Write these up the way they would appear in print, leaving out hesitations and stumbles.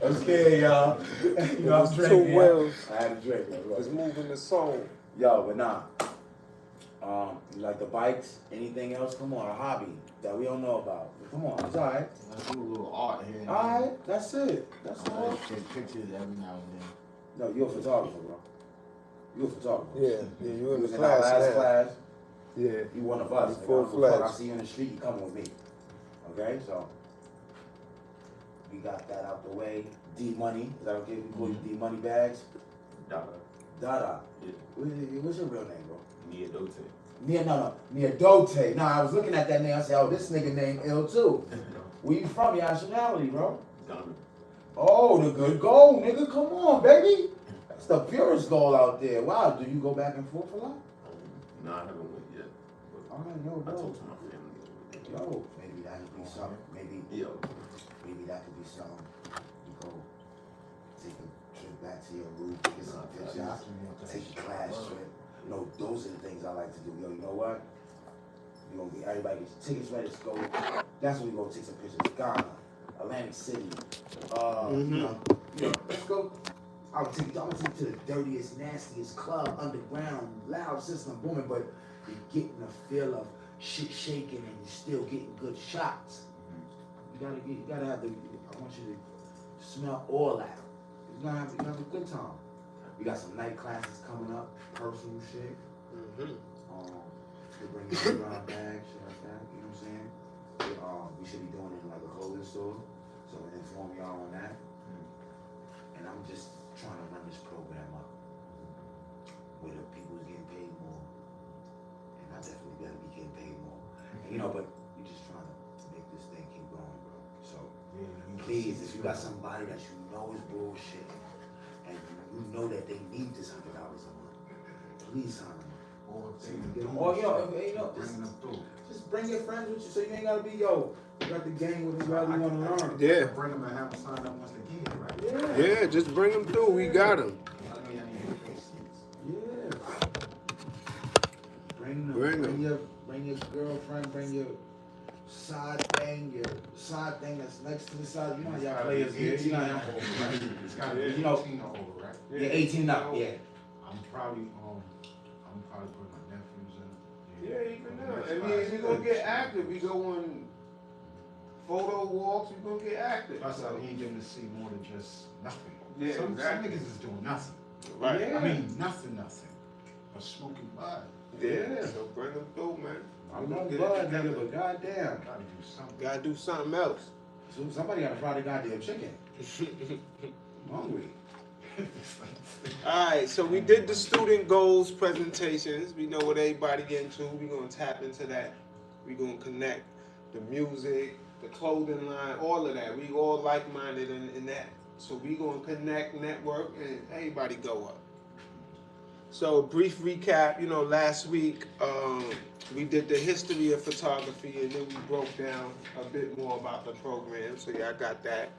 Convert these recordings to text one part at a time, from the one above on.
I'm scared, y'all. You know, I'm drinking. 2 wheels. I had a drink. It's moving the soul. Yo, but nah. You like the bikes? Anything else? Come on, a hobby that we don't know about. Come on, it's alright. I do a little art here. Alright, that's it. That's all. Take pictures every now and then. No, you're a photographer, bro. You're a photographer. Yeah, you in the was in class our last now. class. Yeah. You one of us. Full fledged. I see you in the street, you coming with me. Okay, so we got that out the way. D Money, is that okay if we call you D Money Bags? Dada. Dada. Yeah. What's your real name, bro? Mia Dote. Mia Dote. Nah, I was looking at that name, I said, oh, this nigga name ill too. Where you from? Your nationality, bro? Ghana. Oh, the good gold, nigga. Come on, baby. That's the purest gold out there. Wow, do you go back and forth a lot? No, I haven't went yet. All right, yo, I bro. talked to my family. Yo, maybe that could be something. Maybe that could be something. You go take a trip back to your root, get some pictures, take a class trip. You know, those are the things I like to do. Yo, you know what? You gonna get everybody gets tickets ready to go. That's when we gonna take some pictures. Ghana, Atlantic City. You know, let's go. I'm gonna take you to the dirtiest, nastiest club, underground, loud system booming, but you're getting a feel of shit shaking and you're still getting good shots. You gotta have the. I want you to smell all that. You gotta have a good time. We got some night classes coming up, personal shit. We're bringing underground bags, shit like that. You know what I'm saying? We should be doing it in like a clothing store, so we inform y'all on that. And I'm just trying to run this program up where the people's getting paid more, and I definitely gotta be getting paid more. And you know, but we just trying to make this thing keep going, bro. So please, if you got somebody that you know is bullshit, and you know that they need this $100 a month, please sign them. Or you know, just bring your friends with you, so you ain't gotta be you got the gang with whoever you want to learn. Yeah. Bring them and have them sign up once they get here, right? Yeah, just bring them through. We got them. Yeah. Bring your girlfriend, bring your side thing that's next to the side. You know how y'all players get. You know, It's got to be 18 You know, or over, right? yeah, 18 up, yeah. I'm probably putting my nephews in. Yeah, even now. I mean, we gonna get active. We go on photo walks. We gonna get active. Plus, I ain't getting to see more than just nothing. Yeah, some exactly. niggas is doing nothing. Right. Yeah. I mean, nothing. But smoking bud. Yeah, so bring them through, man. I'm not Get it blood, together. nigga, but goddamn. Gotta do something. Gotta do something else. So somebody gotta fry the goddamn chicken. I'm hungry. Alright, so we did the student goals presentations. We know what everybody into. We're gonna tap into that. We're gonna connect the music, the clothing line, all of that. We all like-minded in that. So we gonna connect, network, and everybody go up. So brief recap, you know, last week we did the history of photography, and then we broke down a bit more about the program. So yeah, I got that.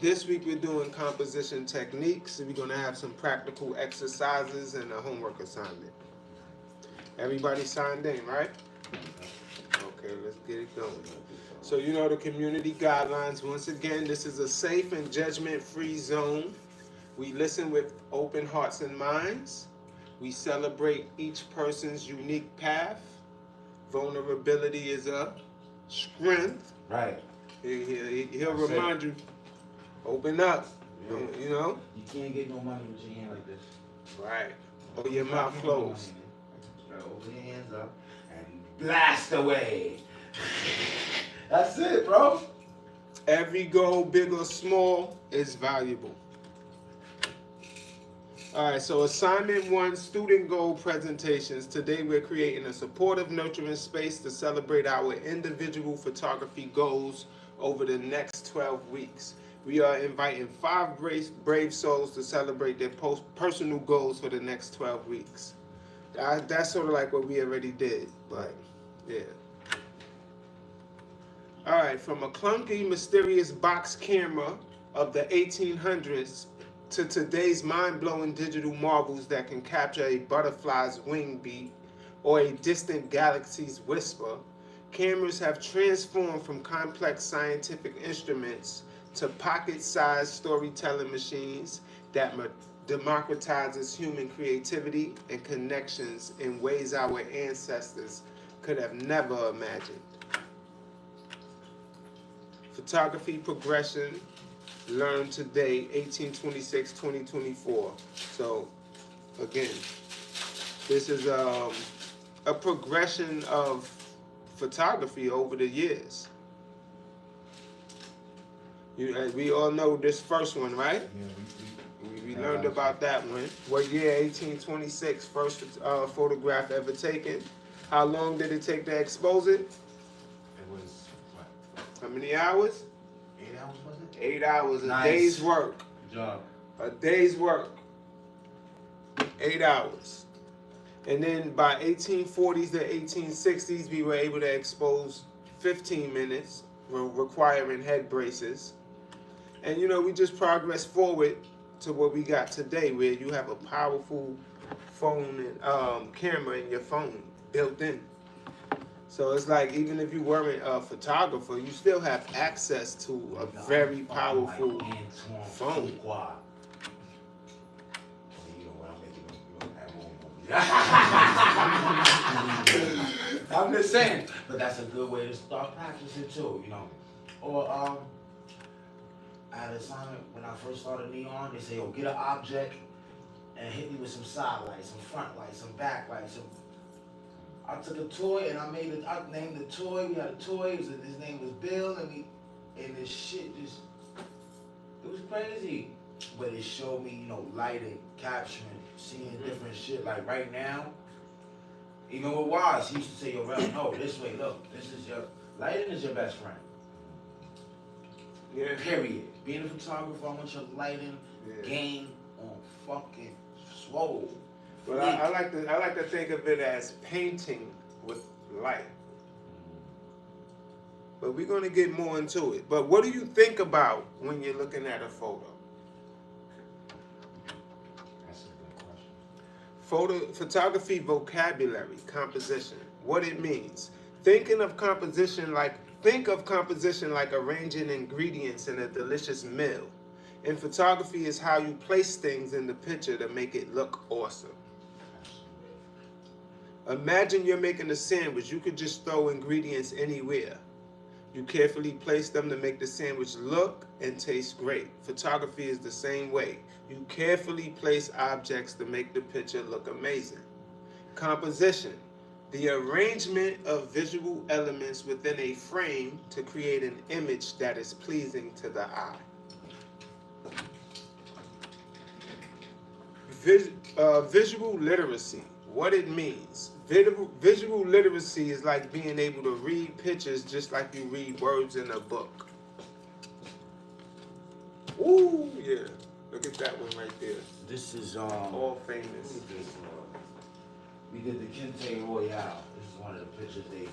This week we're doing composition techniques. We're gonna have some practical exercises and a homework assignment. Everybody signed in, right? Okay, let's get it going. So you know the community guidelines. Once again, this is a safe and judgment-free zone. We listen with open hearts and minds. We celebrate each person's unique path. Vulnerability is a strength. Right. He'll remind you, open up, Yeah. you know? You can't get no money with your hand like this. Right. Or your mouth closed. Open your hands up and blast away. That's it, bro. Every goal, big or small, is valuable. All right, so assignment 1, student goal presentations. Today we're creating a supportive, nurturing space to celebrate our individual photography goals over the next 12 weeks. We are inviting 5 brave souls to celebrate their personal goals for the next 12 weeks. That's sort of like what we already did, but yeah. All right, from a clunky, mysterious box camera of the 1800s to today's mind-blowing digital marvels that can capture a butterfly's wing beat or a distant galaxy's whisper, cameras have transformed from complex scientific instruments to pocket-sized storytelling machines that democratizes human creativity and connections in ways our ancestors could have never imagined. Photography progression learned today, 1826-2024. So, again, this is a progression of photography over the years. We all know this first one, right? Yeah, We learned about that one. What year? 1826. First photograph ever taken. How long did it take to expose it? It was, what, How many hours? 8 hours, was it? 8 hours. Nice. A day's work. Good job. A day's work. 8 hours. And then by 1840s to 1860s, we were able to expose 15 minutes, requiring head braces. And you know, we just progressed forward to what we got today, where you have a powerful phone and camera in your phone built in. So it's like, even if you weren't a photographer, you still have access to a very powerful phone. I'm just saying, but that's a good way to start practicing too, you know. Or at a time when I first started neon, they say, "Oh, get an object and hit me with some side lights, some front lights, some back lights." I took a toy and I named the toy. We had a toy. His name was Bill, and this shit just, it was crazy. But it showed me, you know, lighting, capturing, seeing different shit. Like right now, even with Wize, he used to say, "Yo, Rel, no, this way, look, this is your, lighting is your best friend." Yeah. Period. Being a photographer, I want your lighting game on fucking swole. But I like to think of it as painting with light. But we're gonna get more into it. But what do you think about when you're looking at a photo? That's a good question. Photography vocabulary, composition, what it means. Think of composition like arranging ingredients in a delicious meal. And photography is how you place things in the picture to make it look awesome. Imagine you're making a sandwich. You could just throw ingredients anywhere. You carefully place them to make the sandwich look and taste great. Photography is the same way. You carefully place objects to make the picture look amazing. Composition, the arrangement of visual elements within a frame to create an image that is pleasing to the eye. Visual literacy, what it means. Visual literacy is like being able to read pictures just like you read words in a book. Ooh, yeah. Look at that one right there. This is All famous. We did the Kente Royale. This is one of the pictures they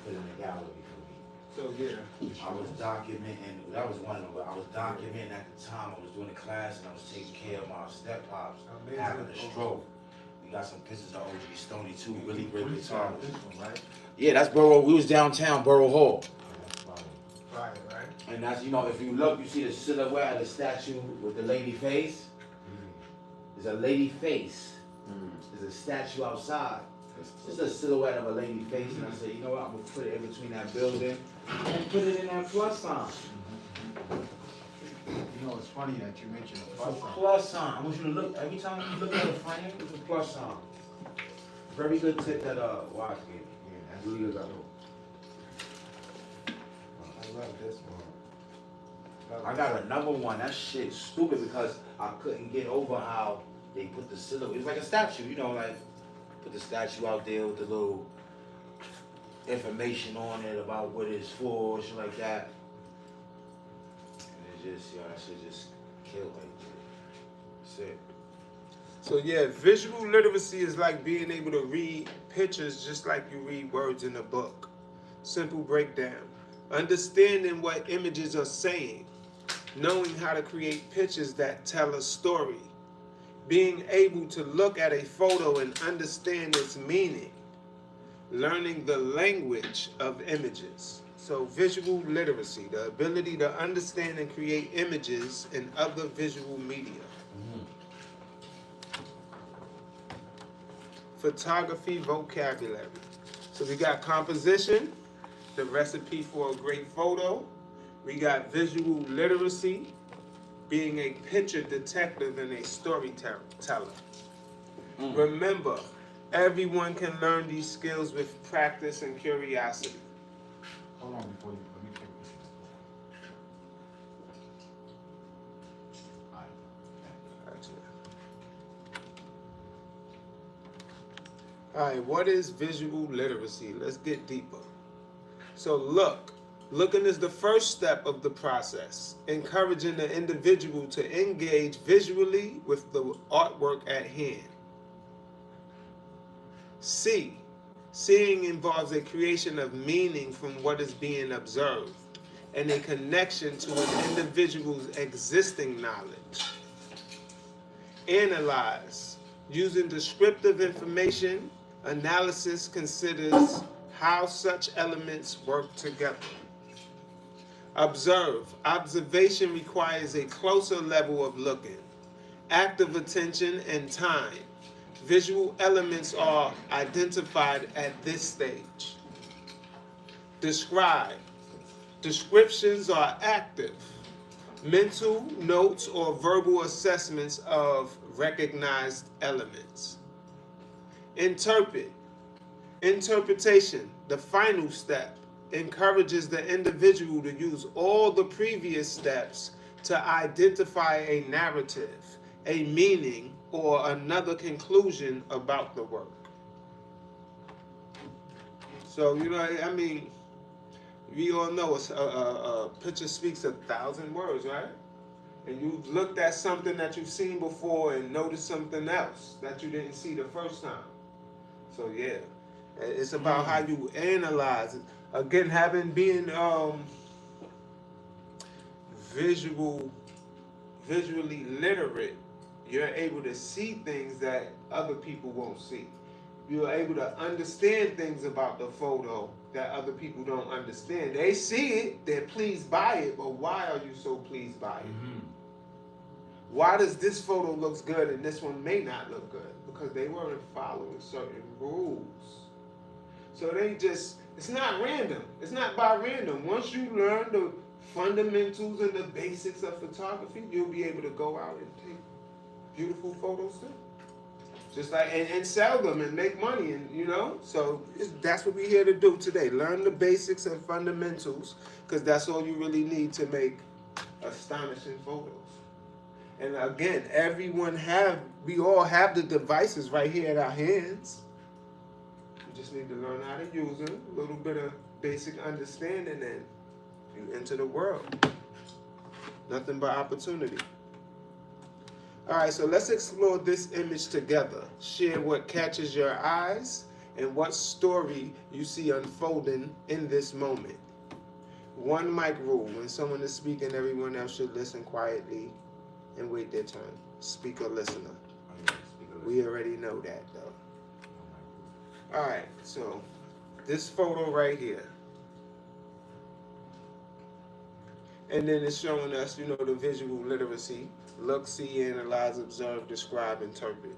put in the gallery for me. So yeah. I was documenting, that was one of them, but I was documenting at the time. I was doing a class and I was taking care of my step-pops having a stroke. We got some pictures of OG Stoney too, really great guitar. This one, right? Yeah, that's Borough, we was downtown Borough Hall. Right, right. And that's, you know, if you look, you see the silhouette of the statue with the lady face. There's a lady face. There's a statue outside. It's a silhouette of a lady face, and I said, you know what, I'm gonna put it in between that building and put it in that plus sign. You know, it's funny that you mentioned a It's a plus sign. plus sign. I want you to look, every time you look at a frame, it's a plus sign. Very good tip that Wize gave me. Yeah, that's Really good. I love this one. I got another one. That shit's stupid because I couldn't get over how they put the silhouette. It was like a statue, you know, like put the statue out there with the little information on it about what it's for, shit like that. And it just, yo, that shit just killed like that. That's it. So yeah, visual literacy is like being able to read pictures just like you read words in a book. Simple breakdown. Understanding what images are saying. Knowing how to create pictures that tell a story. Being able to look at a photo and understand its meaning. Learning the language of images. So visual literacy, the ability to understand and create images in other visual media. Photography vocabulary. So we got composition, the recipe for a great photo. We got visual literacy, being a picture detective and a storyteller. Remember, everyone can learn these skills with practice and curiosity. Hold on before you, let me take this. All right, what is visual literacy? Let's get deeper. So looking is the first step of the process, encouraging the individual to engage visually with the artwork at hand. Seeing involves a creation of meaning from what is being observed and a connection to an individual's existing knowledge. Analyze, using descriptive information, analysis considers how such elements work together. Observe, observation requires a closer level of looking, active attention, and time. Visual elements are identified at this stage. Describe. Descriptions are active. Mental notes or verbal assessments of recognized elements. Interpret. Interpretation, the final step, encourages the individual to use all the previous steps to identify a narrative, a meaning, or another conclusion about the work. So, I mean, we all know a picture speaks 1,000 words, right? And you've looked at something that you've seen before and noticed something else that you didn't see the first time. So, yeah, it's about how you analyze it. Again, being visually literate, you're able to see things that other people won't see. You're able to understand things about the photo that other people don't understand. They see it, they're pleased by it, but why are you so pleased by it? Why does this photo look good and this one may not look good? Because they weren't following certain rules. So it's not random. It's not by random. Once you learn the fundamentals and the basics of photography, you'll be able to go out and take beautiful photos too. Just like, and sell them and make money, and so that's what we're here to do today. Learn the basics and fundamentals, because that's all you really need to make astonishing photos. And again, we all have the devices right here at our hands. We just need to learn how to use them, a little bit of basic understanding, and you enter the world. Nothing but opportunity. All right, so let's explore this image together. Share what catches your eyes and what story you see unfolding in this moment. One mic rule. When someone is speaking, everyone else should listen quietly and wait their turn. Speaker, listener. We already know that, though. All right, so this photo right here. And then it's showing us, the visual literacy. Look, see, analyze, observe, describe, interpret.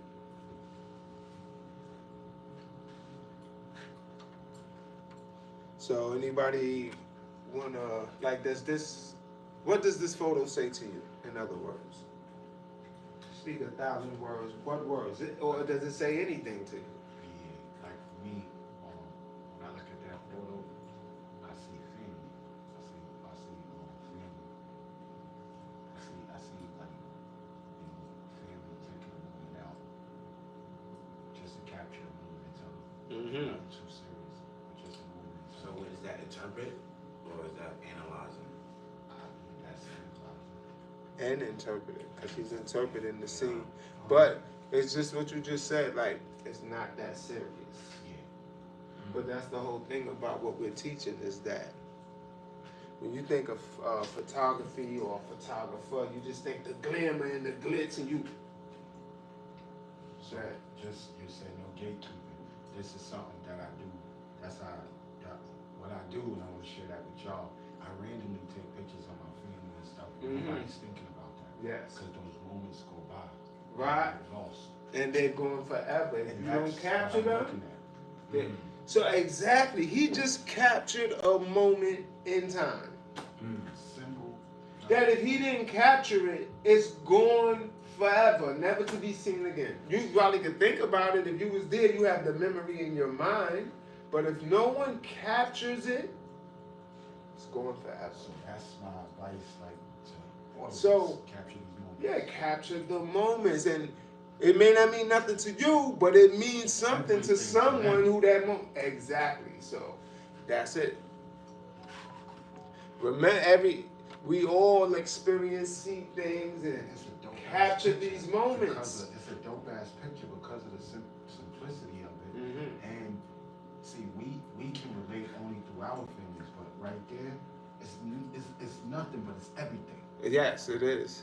So anybody wanna, what does this photo say to you, in other words? Speak 1,000 words. What words? Or does it say anything to you? Yeah, like for me, when I look at that photo, I see family. I see family. I see like, family taking a moment out just to capture a moment of not too serious, but just a moment. So what is that, interpret, or is that analyzing? That's analyzing. And interpret it, because he's interpreting the scene. But it's just what you just said, it's not that serious. Yeah. But that's the whole thing about what we're teaching, is that when you think of photography or a photographer, you just think the glamour and the glitz, and you. So you say no gatekeeping. This is something that I do. That's how what I do, and I want to share that with y'all, I randomly take pictures of my family and stuff. Nobody's thinking about that. Yes. Because those moments go by. Right. And lost. And they're going forever. If you don't capture them. So exactly, he just captured a moment in time. Symbol. That if he didn't capture it, it's gone forever, never to be seen again. You probably could think about it. If you was there, you have the memory in your mind. But if no one captures it, it's gone forever. So that's my advice, like, to capture these moments. Yeah, capture the moments. And it may not mean nothing to you, but it means something to someone who that moment. Exactly. So that's it. Remember, we all experience, see things, and capture these moments. It's a dope ass picture because of the simplicity of it. And see, we can relate only through our feelings, but right there, it's nothing, but it's everything. Yes, it is.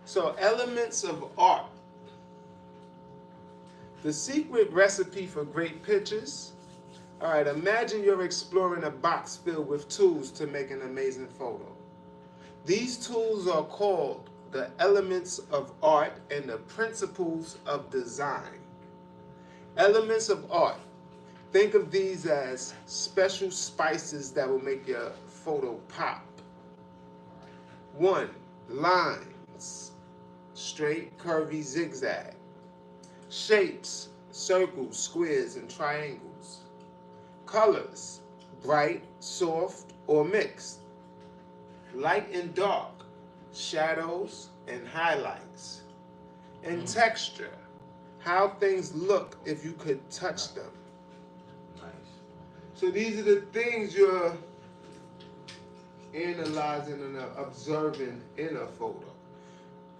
So, elements of art. The secret recipe for great pictures. All right, imagine you're exploring a box filled with tools to make an amazing photo. These tools are called the elements of art and the principles of design. Elements of art. Think of these as special spices that will make your photo pop. 1. Lines. Straight, curvy, zigzag. Shapes, circles, squares, and triangles. Colors, bright, soft, or mixed. Light and dark, shadows and highlights. And texture, how things look if you could touch them. So these are the things you're analyzing and observing in a photo.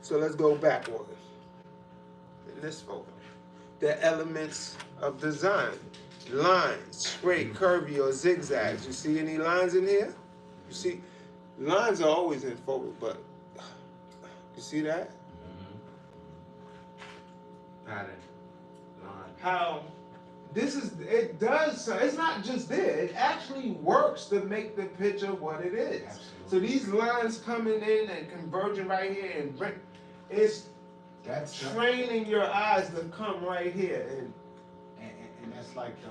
So let's go backward. In this photo, the elements of design. Lines, straight, curvy, or zigzags. You see any lines in here? You see, lines are always in photos, but you see that? Pattern, line. How it does, it's not just there, it actually works to make the picture what it is. Absolutely. So these lines coming in and converging right here, and it's training your eyes to come right here. And that's like the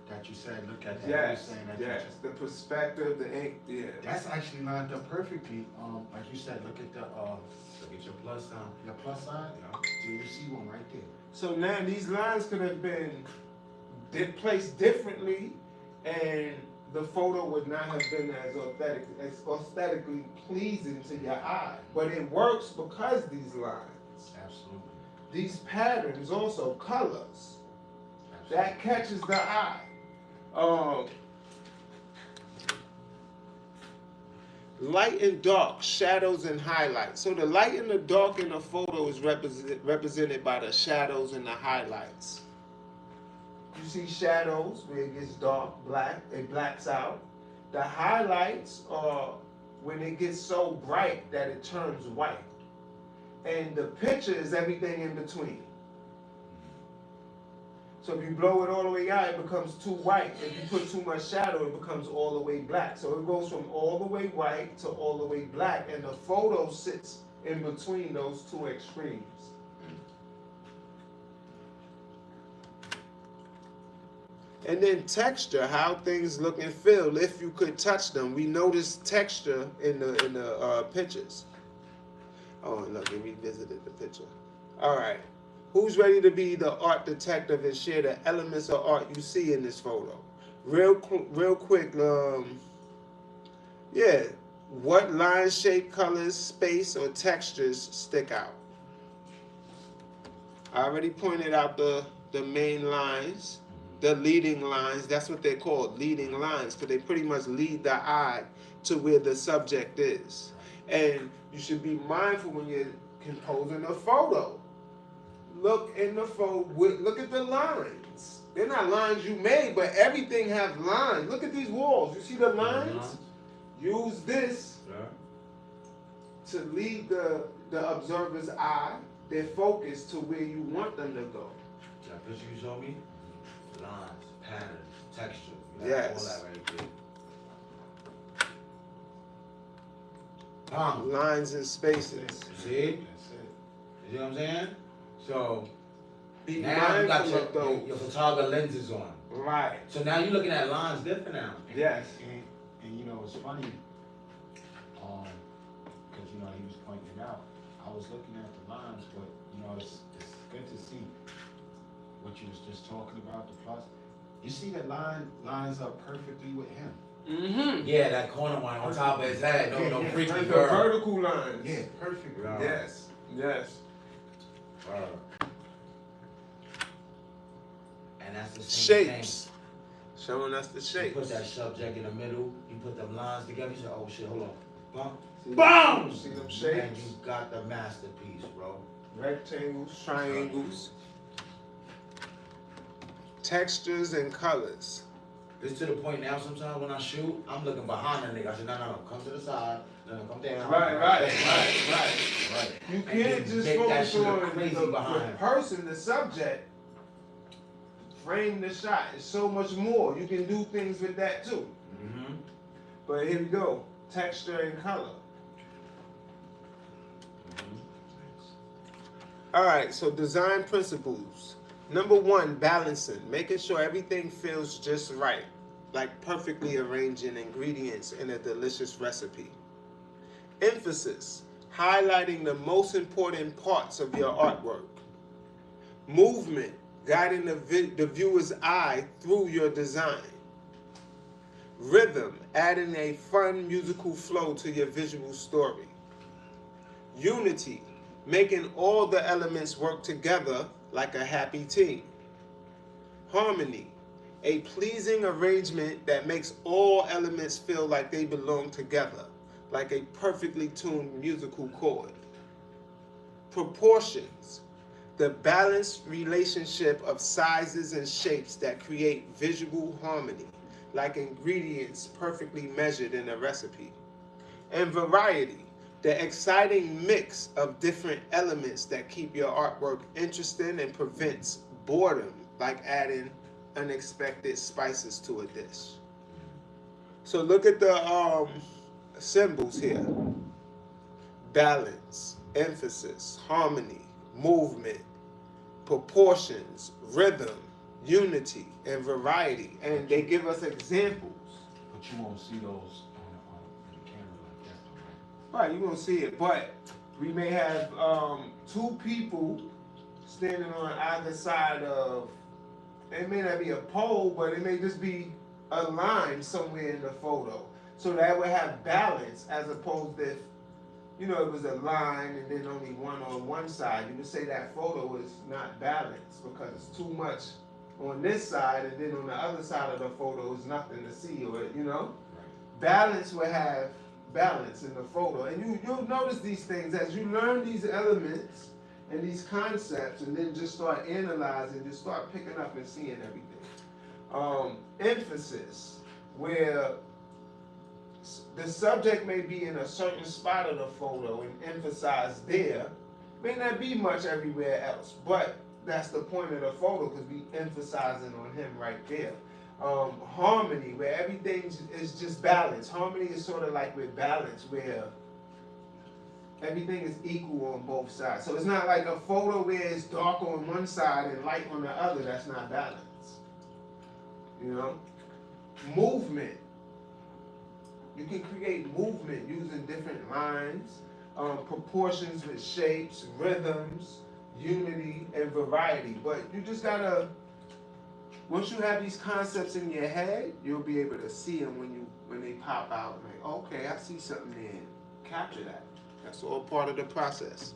that you said, look at that. Yes, that yes, the perspective, the ink, yeah. That's actually lined up perfectly. Like you said, look at Your plus sign. your plus sign. Do you see one right there? So now these lines could have been placed differently, and the photo would not have been as aesthetically pleasing to your eye. But it works because these lines. Absolutely. These patterns also, colors, that catches the eye. Light and dark, shadows and highlights. So the light and the dark in the photo is represented by the shadows and the highlights. You see shadows where it gets dark, black, it blacks out. The highlights are when it gets so bright that it turns white. And the picture is everything in between. So if you blow it all the way out, it becomes too white. If you put too much shadow, it becomes all the way black. So it goes from all the way white to all the way black, and the photo sits in between those two extremes. And then texture, how things look and feel if you could touch them. We notice texture in the pictures. Oh, and look, we revisited the picture. All right. Who's ready to be the art detective and share the elements of art you see in this photo? Real quick, yeah. What line, shape, colors, space, or textures stick out? I already pointed out the main lines, the leading lines. That's what they're called, leading lines, because they pretty much lead the eye to where the subject is. And you should be mindful when you're composing a photo. Look in the photo, look at the lines. They're not lines you made, but everything has lines. Look at these walls. You see the lines? Use this to lead the observer's eye, their focus to where you want them to go. That picture you showed me? Lines, patterns, texture. You got Yes. all that right there. Lines and spaces. See? That's it. You see what I'm saying? So Be now you got mindful of those. your photographer lenses on. Right. So now you're looking at lines different now. Yes. And you know, it's funny, because you know he was pointing it out. I was looking at the lines, but you know, it's good to see what you was just talking about, the plus. You see that lines up perfectly with him. Mm-hmm. Yeah, that corner one on top of his head. No Yeah, freaky The girl. vertical lines. Yeah, perfect. Right. Yes. Yes. And that's the same Shapes. Showing us the thing. You put shapes. that subject in the middle. You put them lines together. You say, "Oh shit, hold on." Bump. See, Boom! See them And shapes? you got the masterpiece, bro. Rectangles, triangles, textures, and colors. It's to the point now. Sometimes when I shoot, I'm looking behind the nigga. I say, "No, come to the side. No, come down." Right. You And can't then just make that focus shit look on crazy the behind. person, the subject. Frame the shot. It's so much more. You can do things with that too. Mm-hmm. But here we go. Texture and color. All right, so design principles. Number 1, balancing, making sure everything feels just right, like perfectly arranging ingredients in a delicious recipe. Emphasis, highlighting the most important parts of your artwork. Movement, guiding the viewer's eye through your design. Rhythm, adding a fun musical flow to your visual story. Unity, making all the elements work together like a happy team. Harmony, a pleasing arrangement that makes all elements feel like they belong together, like a perfectly tuned musical chord. Proportions, the balanced relationship of sizes and shapes that create visual harmony, like ingredients perfectly measured in a recipe. And variety, the exciting mix of different elements that keep your artwork interesting and prevents boredom, like adding unexpected spices to a dish. So look at the symbols here. Balance, emphasis, harmony, movement, proportions, rhythm, unity, and variety. And they give us examples. But you won't see those on the camera like that, though, Right, you won't see it, but we may have 2 people standing on either side of, it may not be a pole, but it may just be a line somewhere in the photo. So that would have balance, as opposed if, it was a line and then only one on one side. You would say that photo is not balanced because it's too much on this side, and then on the other side of the photo is nothing to see, or Right. Balance will have balance in the photo, and you'll notice these things as you learn these elements and these concepts, and then just start analyzing, just start picking up and seeing everything. Emphasis, where the subject may be in a certain spot of the photo and emphasize there, may not be much everywhere else, but that's the point of the photo because we emphasizing on him right there. Harmony, where everything is just balance. Harmony is sort of like with balance, where everything is equal on both sides. So it's not like a photo where it's dark on one side and light on the other. That's not balance. Movement. You can create movement using different lines, proportions with shapes, rhythms, unity, and variety. But you just gotta, once you have these concepts in your head, you'll be able to see them when they pop out. Like, okay, I see something there. Capture that. That's all part of the process.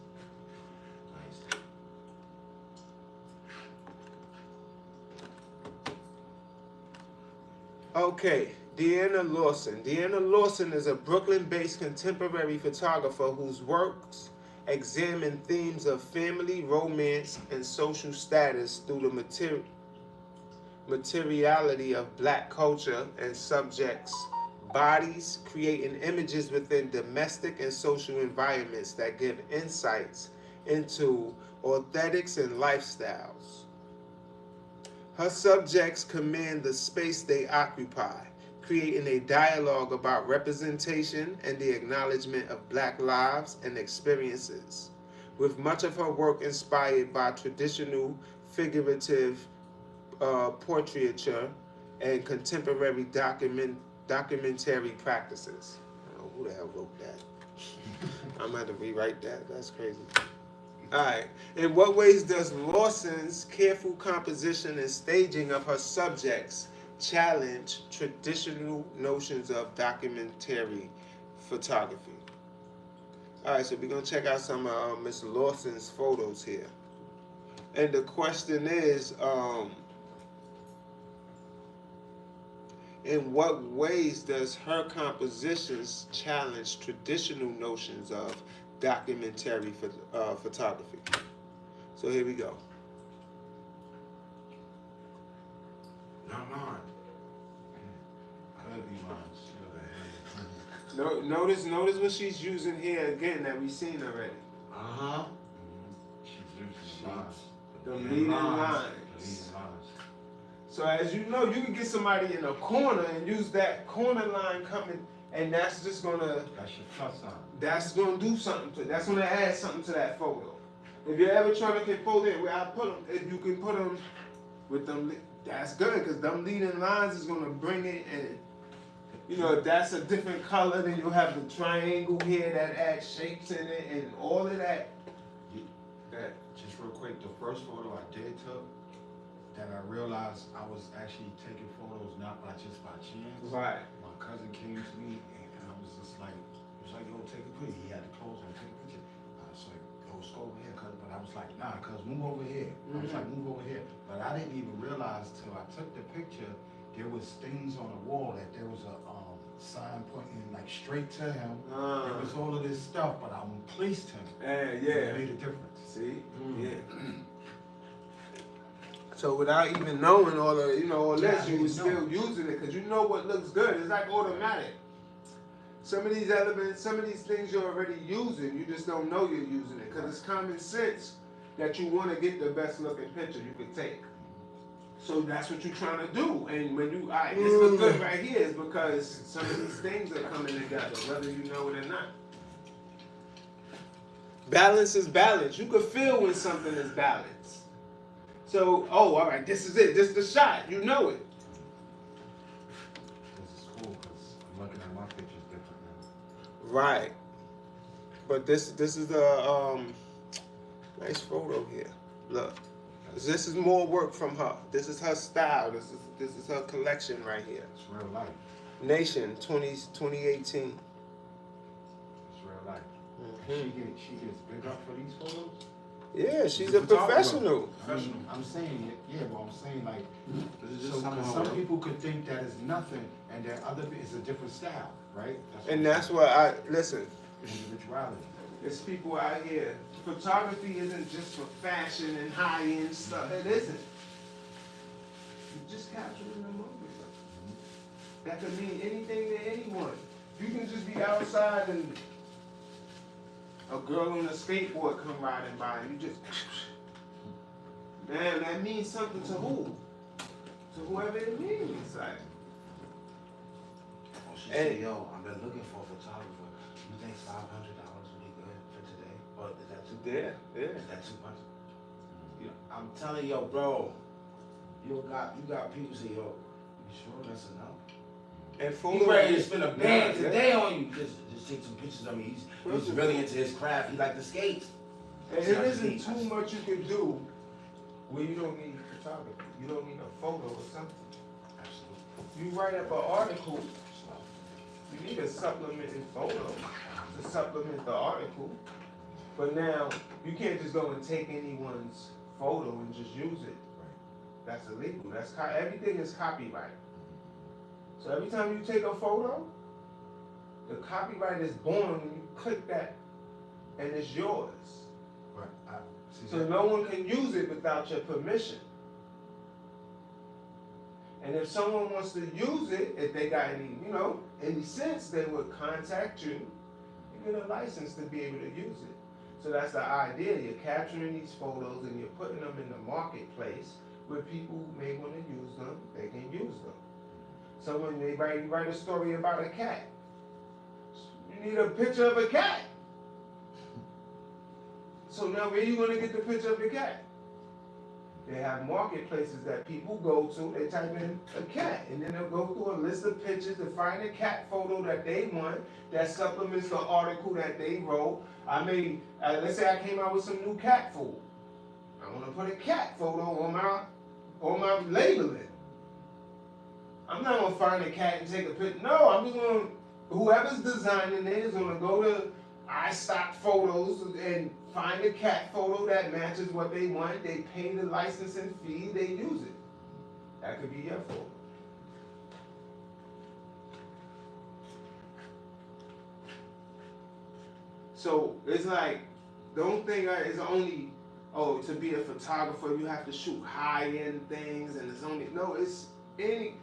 Nice. Okay, Deanna Lawson. Deanna Lawson is a Brooklyn-based contemporary photographer whose works examine themes of family, romance, and social status through the materiality of Black culture and subjects' bodies, creating images within domestic and social environments that give insights into aesthetics and lifestyles. Her subjects command the space they occupy, creating a dialogue about representation and the acknowledgement of Black lives and experiences, with much of her work inspired by traditional figurative portraiture and contemporary documentary practices. I don't know who the hell wrote that. I'm going to have to rewrite that. That's crazy. All right. In what ways does Lawson's careful composition and staging of her subjects challenge traditional notions of documentary photography? All right, so we're going to check out some of Miss Lawson's photos here. And the question is, in what ways does her compositions challenge traditional notions of documentary photography? So here we go. Not mine. Could be mine. Notice what she's using here again that we've seen already. Uh-huh. She's using lines. The leading lines. So as you know, you can get somebody in a corner and use that corner line coming, and that's just gonna. That's your plus sign. That's gonna do something to. That's gonna add something to that photo. If you're ever trying to compose it, where I put them, if you can put them with them, that's good because them leading lines is gonna bring it. And you know, if that's a different color, then you'll have the triangle here that adds shapes in it and all of that. That. Just real quick, the first photo I did took, that I realized I was actually taking photos not by chance. Right. My cousin came to me and I was just like, he was like, yo, take a picture. He had the clothes on, take a picture. I was like, yo, let's go over here, cuz. But I was like, nah, cuz, move over here. I was like, move over here. But I didn't even realize till I took the picture, there was things on the wall that there was a sign pointing like straight to him. There was all of this stuff, but I placed him. Yeah. It made a difference. See? Yeah. So without even knowing all of, all this, you were still using it because you know what looks good. It's like automatic. Some of these elements, some of these things you're already using, you just don't know you're using it because it's common sense that you want to get the best looking picture you can take. So that's what you're trying to do. And when you, this looks good right here is because some of these things are coming together, whether you know it or not. Balance is balance. You can feel when something is balanced. So, all right, this is it. This is the shot. You know it. This is cool because I'm looking at my pictures different now. Right. But this is a nice photo here. Look. This is more work from her. This is her style. This is her collection right here. It's real life. Nation 2018. It's real life. She gets big up for these photos? Yeah, she's a professional. I'm saying it, yeah, but I'm saying like, some people could think that is nothing, and that other it's a different style, right? That's why listen. Individuality. There's people out here. Photography isn't just for fashion and high-end stuff. It isn't. You're just capturing the moment. That could mean anything to anyone. You can just be outside and a girl on a skateboard come riding by and you just, man, that means something to who? To whoever it means. Like, She said, yo, I've been looking for a photographer. You think $500 would be good for today? Or is that too yeah. Is that too much? I'm telling you, bro, you got people say, yo, you sure that's enough? And He's ready to spend a band today on you. Just take some pictures of me. He's really into his craft. He like to skate. And it isn't too much you can do where you don't need photography. You don't need a photo or something. Absolutely. You write up an article, you need a supplementing photo to supplement the article. But now, you can't just go and take anyone's photo and just use it. That's illegal. Everything is copyright. So every time you take a photo, the copyright is born when you click that, and it's yours. Right. So no one can use it without your permission. And if someone wants to use it, if they got any sense, they would contact you and get a license to be able to use it. So that's the idea. You're capturing these photos and you're putting them in the marketplace but people who may want to use them, they can use them. Someone may write a story about a cat. You need a picture of a cat. So now where are you going to get the picture of the cat? They have marketplaces that people go to, they type in a cat, and then they'll go through a list of pictures to find a cat photo that they want, that supplements the article that they wrote. I mean, let's say I came out with some new cat food. I want to put a cat photo on my labeling. I'm not going to find a cat and take a picture. No, I'm just going to, whoever's designing it is going to go to iStock Photos and find a cat photo that matches what they want. They pay the licensing fee, they use it. That could be your photo. So it's like, don't think it's only, to be a photographer you have to shoot high-end things and it's only, no, it's any,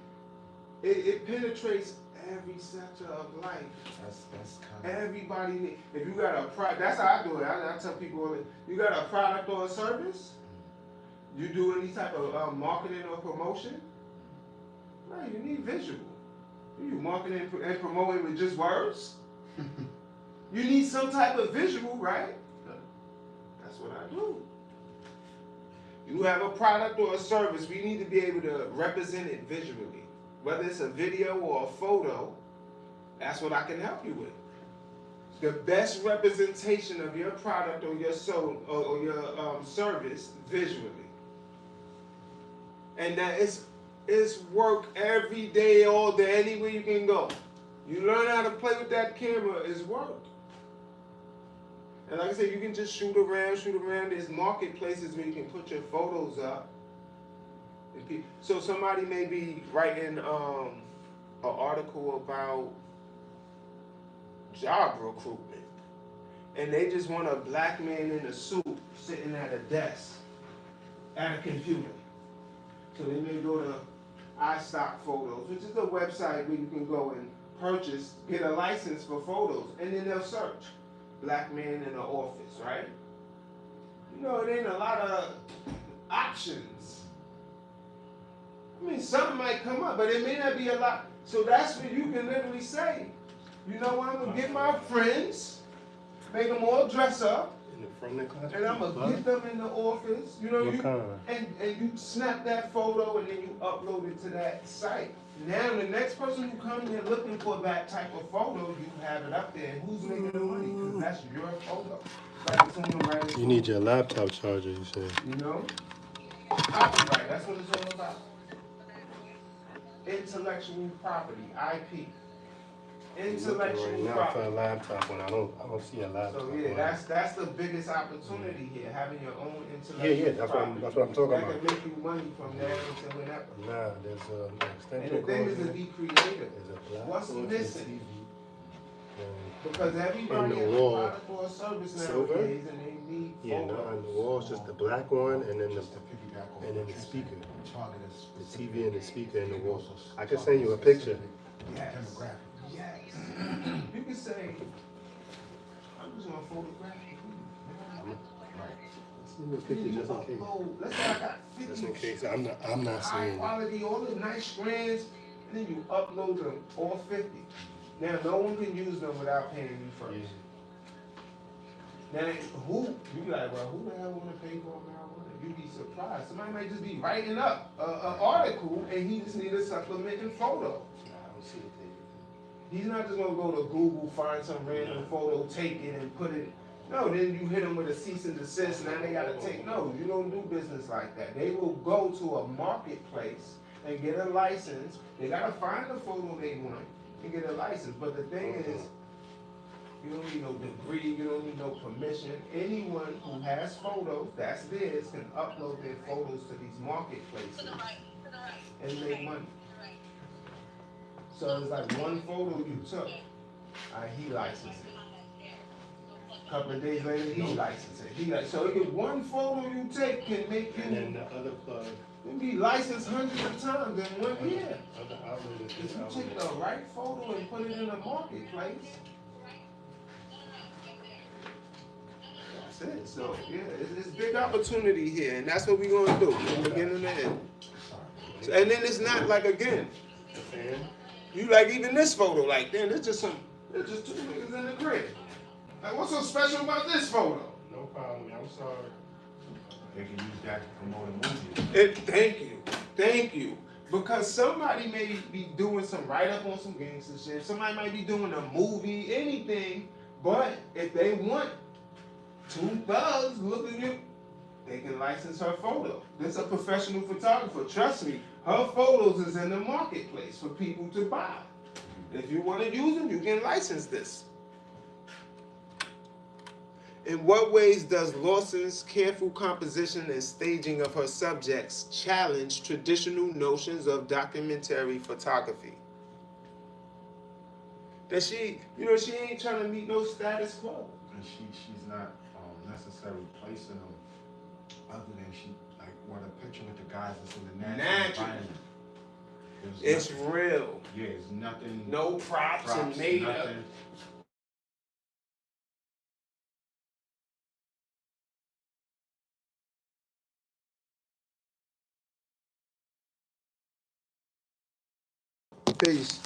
it penetrates every sector of life. That's kind of... Everybody, if you got a product, that's how I do it. I tell people, you got a product or a service, you do any type of marketing or promotion, right, you need visual. You marketing and promoting with just words? You need some type of visual, right? That's what I do. You have a product or a service, we need to be able to represent it visually. Whether it's a video or a photo, that's what I can help you with. The best representation of your product or your service visually. And that it's work every day, all day, anywhere you can go. You learn how to play with that camera, it's work. And like I said, you can just shoot around. There's marketplaces where you can put your photos up. So somebody may be writing an article about job recruitment, and they just want a black man in a suit sitting at a desk at a computer. So they may go to iStock Photos, which is a website where you can go and purchase, get a license for photos, and then they'll search black man in the office, right? You know, it ain't a lot of options. I mean, something might come up, but it may not be a lot. So that's where you can literally say, you know what, I'm going to get my friends, make them all dress up, and I'm going to get them in the office. You know, and you snap that photo and then you upload it to that site. Now the next person who comes here looking for that type of photo, you have it up there. And who's making the money? Because that's your photo. Like someone writing, you need your laptop charger, you said. you know? Copyright, that's what it's all about. Intellectual property, IP. Intellectual Now property. for a laptop when I don't see a laptop. So yeah, that's the biggest opportunity here, having your own intellectual that's property. what I'm talking about. That can make you money from now until whenever. Nah, there's an extension And the thing is to be creative. There's a black What's cord, missing? TV, Because everybody the has a wall, product or a service silver? nowadays, and they need yeah, no, photos. on the wall it's just the black one, and then Just to piggyback on and then what the you're speaker. saying, target a the specific- TV and the speaker and the wall. also I can target send you a specific picture. Yes. demographic. Yes. You can say, I'm just gonna photograph you. Right. Send you a picture just in case. Upload, let's say I got 50 Just in case I'm not high seeing it. quality, all the nice strands, and then you upload them, all 50. Now, no one can use them without paying you first. Now, you be like, well, who the hell want to pay for marijuana? You'd be surprised. Somebody might just be writing up an article, and he just need a supplementing photo. I don't see it. He's not just gonna go to Google, find some random photo, take it, and put it. No, then you hit them with a cease and desist. Now they gotta take. No, you don't do business like that. They will go to a marketplace and get a license. They gotta find the photo they want and get a license. But the thing is, you don't need no degree. You don't need no permission. Anyone who has photos, that's theirs, can upload their photos to these marketplaces and make money. So it's like one photo you took, he licensed it. A couple of days later, he licensed it. So one photo you take can make And then you the other plug, be licensed hundreds of times in 1 year. other outlet is If this you outlet. take the right photo and put it in a marketplace, that's That's it. So yeah, it's big opportunity here, and that's what we're gonna do from beginning to end. So, and then it's not like again, you like even this photo, like then it's just two niggas in the crib. Like what's so special about this photo? No problem. I'm sorry. They can use that to promote a movie. Thank you. Because somebody may be doing some write-up on some gangster shit. Somebody might be doing a movie, anything. But if they want two thugs looking at, they can license her photo. This is a professional photographer. Trust me, her photos is in the marketplace for people to buy. If you want to use them, you can license this. In what ways does Lawson's careful composition and staging of her subjects challenge traditional notions of documentary photography? That she ain't trying to meet no status quo. And she's not necessarily placing them other than she, like, what a picture with the guys that's in the natural environment. It's real. Yeah, it's nothing. No props and made up. Nothing. Peace.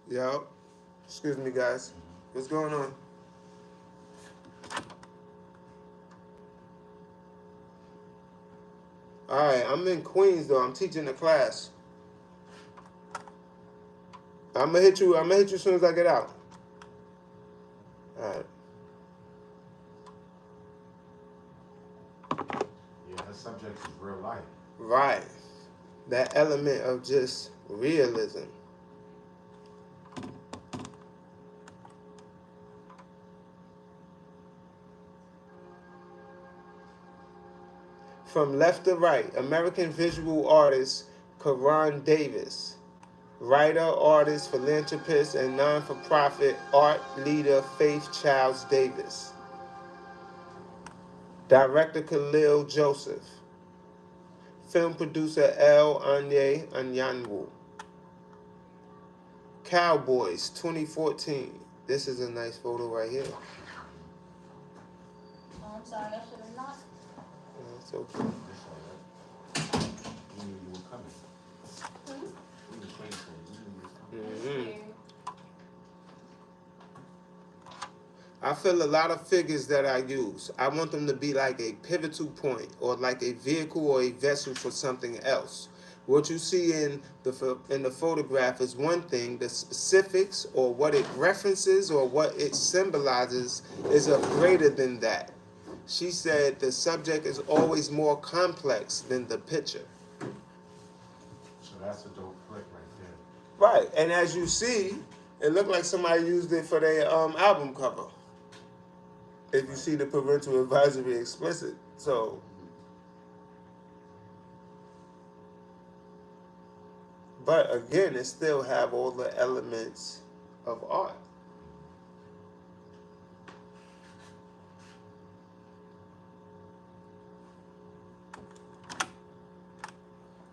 Yo. Excuse me, guys. What's going on? Alright, I'm in Queens though. I'm teaching a class. I'm gonna hit you as soon as I get out. Alright. Yeah, that subject is real life. Right. That element of just realism. From left to right, American visual artist Karan Davis, writer, artist, philanthropist, and non-for-profit art leader Faith Childs Davis, director Khalil Joseph, film producer L. Anye Anyanwu, Cowboys 2014. This is a nice photo right here. Oh, I'm sorry, I should have not. That's okay. It's all right. You knew you were coming. We was waiting for you. You knew you was coming. Mm-hmm. I feel a lot of figures that I use, I want them to be like a pivotal point or like a vehicle or a vessel for something else. What you see in the photograph is one thing. The specifics or what it references or what it symbolizes is a greater than that. She said the subject is always more complex than the picture. So that's a dope flick right there. Right, and as you see, it looked like somebody used it for their album cover. If you see the parental advisory explicit, so. But again, it still have all the elements of art.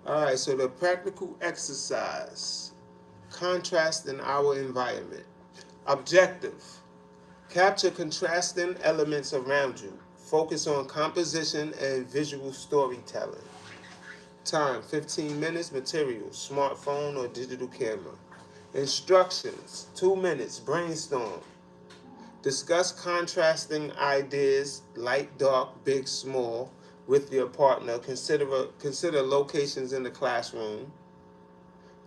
All right, so the practical exercise, contrast in our environment. Objective, capture contrasting elements around you. Focus on composition and visual storytelling. Time, 15 minutes. Material, smartphone or digital camera. Instructions, 2 minutes. Brainstorm. Discuss contrasting ideas, light, dark, big, small, with your partner. Consider locations in the classroom.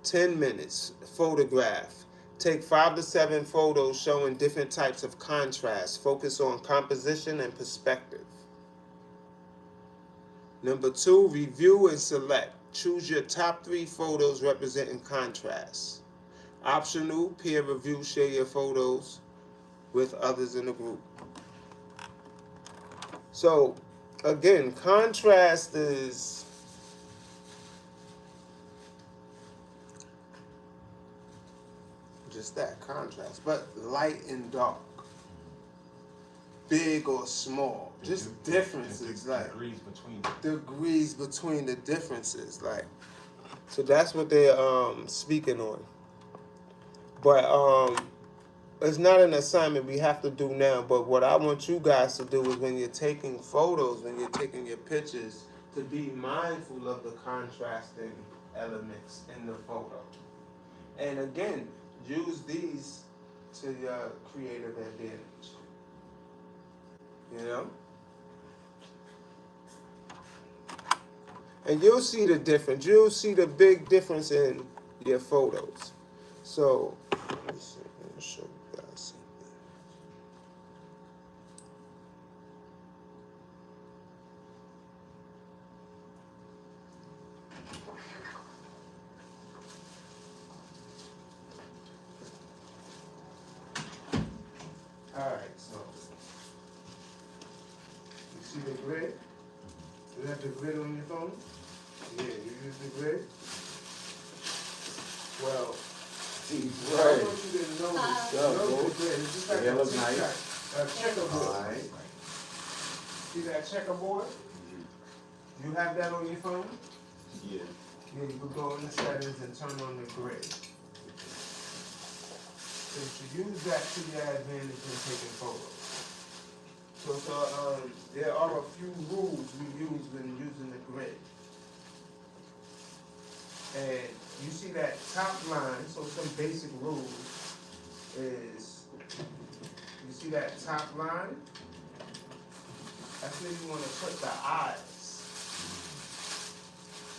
10 minutes. Photograph. Take 5 to 7 photos showing different types of contrast. Focus on composition and perspective. Number 2, review and select. Choose your top 3 photos representing contrast. Optional, peer review, share your photos with others in the group. So, again, contrast is just that, contrast, but light and dark, big or small, just differences, like degrees between the differences, like. So that's what they're speaking on. But it's not an assignment we have to do now, but what I want you guys to do is when you're taking photos, when you're taking your pictures, to be mindful of the contrasting elements in the photo. And again, use these to your creative advantage. You know? And you'll see the difference. You'll see the big difference in your photos. So, let me see. Let me show you guys something. All right, so you see the grid? You have the grid on your phone? Yeah, you use the grid? Well, See, I right. want you to know Go. the grid. It's just like Yeah, a look nice. checkerboard. Alright. See that checkerboard? You have that on your phone? Yeah. Yeah, you can go in the settings and turn on the grid. So you should use that to your advantage in taking photos. So there are a few rules we use when using the grid. And you see that top line, so some basic rules is, you see that top line? That's where you want to put the eyes.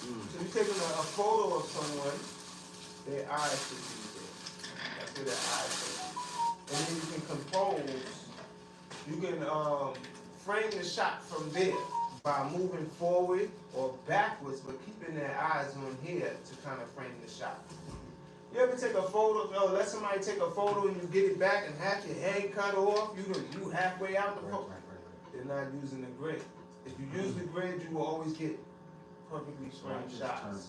So you're taking a photo of someone, their eyes should be there. That's where their eyes should be. And then you can compose, you can frame the shot from there by moving forward or backwards, but keeping their eyes on here to kind of frame the shot. You ever take a photo, let somebody take a photo and you get it back and half your head cut off, you halfway out the photo? They're not using the grid. If you use the grid, you will always get perfectly framed shots.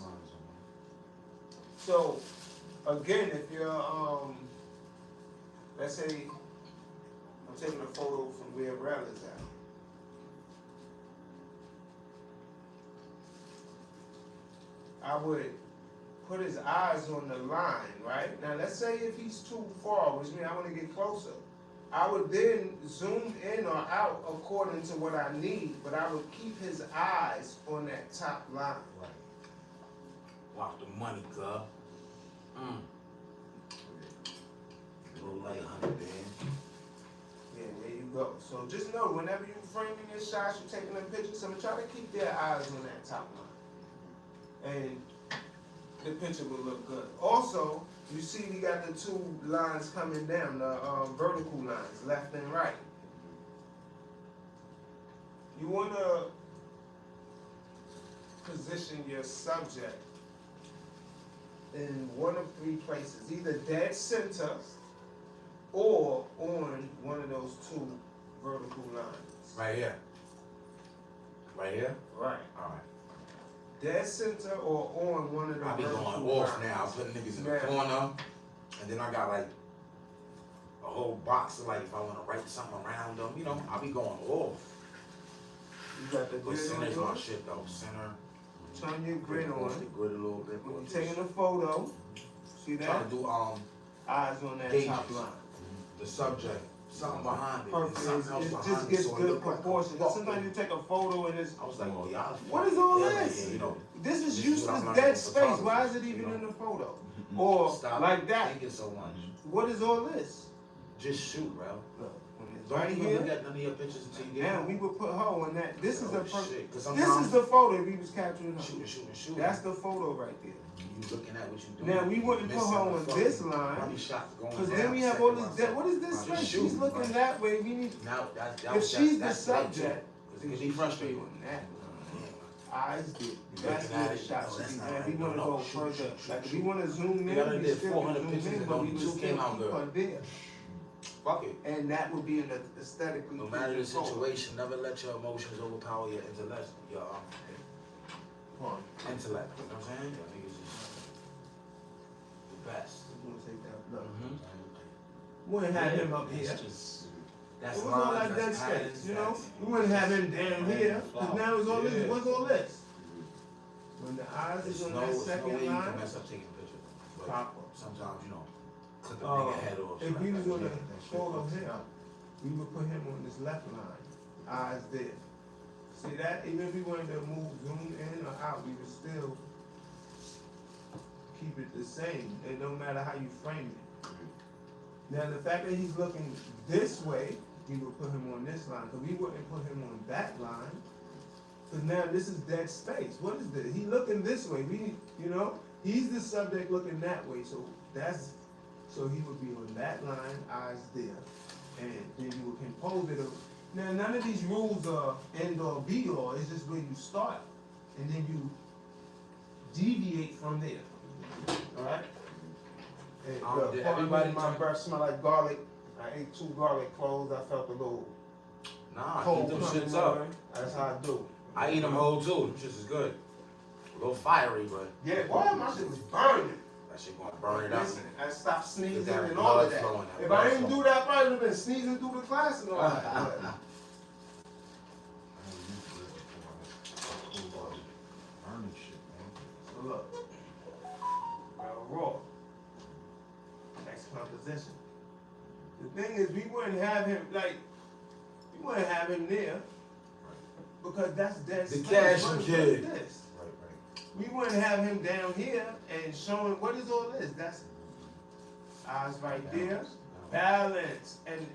So, again, if you're, let's say, I'm taking a photo from where Rel is at. I would put his eyes on the line, right? Now, let's say if he's too far, which means I want to get closer. I would then zoom in or out according to what I need, but I would keep his eyes on that top line. Right. Watch the money, cuz. Look like 100 band. Yeah, there you go. So just know, whenever you framing your shots, you're taking them pictures, so try to keep their eyes on that top line. And the picture will look good. Also, you see we got the two lines coming down, the vertical lines, left and right. You want to position your subject in one of three places, either dead center or on one of those two vertical lines. Right here. Right here? Right. Alright. Dead center or on one of the I be vertical going lines. off now. I put niggas in the Now- corner, and then I got like a whole box of like if I want to write something around them, you know, I be going off. You got the But grid on center's my yours? shit though. Center. Turn your grid The on. grid a little bit. When you're taking a photo, see Try that? to do Eyes on that gauges. top line. The subject, something behind it, and Perfect. something else It behind just it, gets so it good look like a proportions. fuck. Sometimes you take a photo and it's, I was like, oh y'all. what is all yeah, this? yeah, you know, This is this is useless what I'm learning dead from space. Why is it photographers, even you know? in the photo? Or stop like that. thinking so much. What is all this? Just shoot, bro. Look, when it's Don't right even here. look at none of your pictures until you get Now we would put her on that. This is Oh, the first. shit. 'Cause This sometimes is the photo we was capturing her. shooting. That's the photo right there. You looking at what you doing. Now we wouldn't put her on this line. Probably shots going Because down, then we have all second this. one. What is this Right, space? just She's shooting, looking right. that way. We need. Now If she's the that's subject, Cause it can be frustrating. on that Yeah. eyes did. That's looking where at the it, shot no, should that's be. not And right. we want to No, go shoot, further. shoot, Like if shoot. we want to zoom in, We done we did still 400 can pictures zoom in, and but only we would two still came out keep good. her there. Fuck it. And that would be an aesthetically No matter the pleasing photo. situation, never let your emotions overpower your intellect. Your intellect. You know what I'm saying? I think it's just the best. You wanna take that? Look. Mm-hmm. We wouldn't have him up here. That's It was all like lines, that that's space, patterns, you know? that's- We wouldn't have him down here, because now it's all this, Yeah. what's all this? When the eyes There's is on no, that there's no second way you can line, mess up taking pictures. But pop up. sometimes, you know, Cut the nigga head off. if we was on Yeah, the that shit photo fucks here, up. we would put him on this left line, eyes there. See that? Even if we wanted to move, zoom in or out, we would still keep it the same. It don't matter how you frame it. Now the fact that he's looking this way, we would put him on this line, because we wouldn't put him on that line. Because now this is dead space. What is this? He looking this way. He's the subject looking that way. So he would be on that line, eyes there, and then you would compose it. Now none of these rules are end or be all. It's just where you start, and then you deviate from there. All right. And, Did everybody, everybody my turn- breath smell like garlic. I ate 2 garlic cloves. I felt a little Nah, cold keep them coming shits up. on. That's how I do. I eat them whole too. Them shits is good. A little fiery, but Yeah, boy, my shit was burning. that shit gonna burn it up. Listen, I stopped sneezing Get that and all of blood that. flowing, that If blood I didn't flowing. do that, I probably would have been sneezing through the class and all that. I ain't used to it before. Cool body. Burning shit, man. So look, raw. Next composition. The thing is, we wouldn't have him there because that's dead The space. cash What is kid. this? Right. We wouldn't have him down here and showing what is all this. That's eyes right there. Balance. And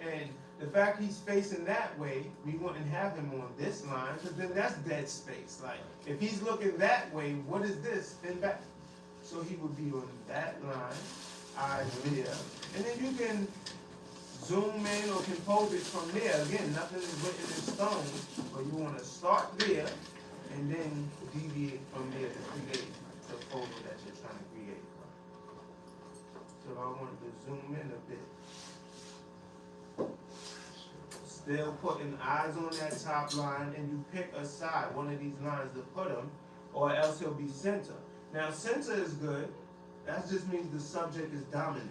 the fact he's facing that way, we wouldn't have him on this line, because then that's dead space. Like, if he's looking that way, what is this? Then back. So he would be on that line, eyes there. And then you can zoom in or compose it from there. Again, nothing is written in stone, but you want to start there and then deviate from there to create the photo that you're trying to create. So I wanted to zoom in a bit. Still putting eyes on that top line, and you pick a side, one of these lines to put him, or else he'll be center. Now center is good. That just means the subject is dominant.